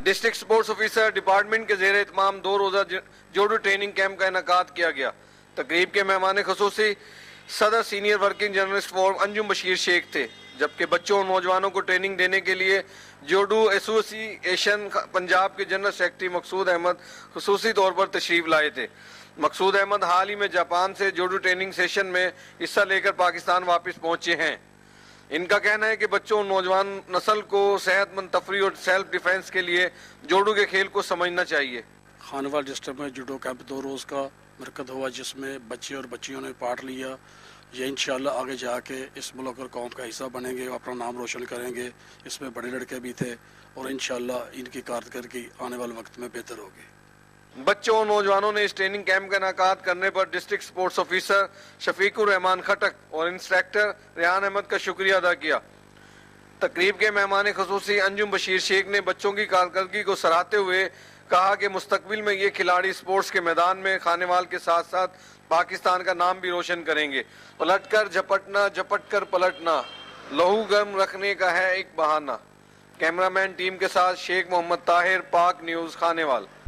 District sports officer department کے زیر اہتمام 2 روزہ جوڈو ٹریننگ کیمپ کا انعقاد کیا گیا۔ تقریب کے مہمان خصوصی صدر سینئر ورکنگ جرنلسٹ فورم انجم بشیر شیخ تھے، جبکہ بچوں اور نوجوانوں کو ٹریننگ دینے کے لیے جوڈو ایسوسی ایشن پنجاب کے جنرل سیکرٹری مقصود احمد خصوصی طور پر تشریف لائے تھے۔ مقصود احمد حال ہی میں جاپان سے جوڈو ٹریننگ سیشن میں حصہ لے کر پاکستان واپس پہنچے ہیں۔ ان کا کہنا ہے کہ بچوں اور نوجوان نسل کو صحت مند تفریح اور سیلف ڈیفنس کے لیے جوڈو کے کھیل کو سمجھنا چاہیے۔ خانوال ڈسٹرکٹ میں جوڈو کیمپ 2 روز کا مرکز ہوا، جس میں بچے اور بچیوں نے پارٹ لیا۔ یہ انشاءاللہ آگے جا کے اس ملک اور قوم کا حصہ بنیں گے، اپنا نام روشن کریں گے۔ اس میں بڑے لڑکے بھی تھے اور انشاءاللہ ان کی کارکردگی آنے والے وقت میں بہتر ہوگی۔ بچوں اور نوجوانوں نے اس ٹریننگ کیمپ کا انعقاد کرنے پر ڈسٹرکٹ سپورٹس آفیسر شفیق الرحمان خٹک اور انسٹرکٹر ریحان احمد کا شکریہ ادا کیا۔ تقریب کے مہمان خصوصی انجم بشیر شیخ نے بچوں کی کارکردگی کو سراہتے ہوئے کہا کہ مستقبل میں یہ کھلاڑی سپورٹس کے میدان میں خانوال کے ساتھ ساتھ پاکستان کا نام بھی روشن کریں گے۔ پلٹ کر جھپٹنا، جھپٹ کر پلٹنا، لہو گرم رکھنے کا ہے ایک بہانہ۔ کیمرہ مین ٹیم کے ساتھ شیخ محمد طاہر، پاک نیوز، خانوال۔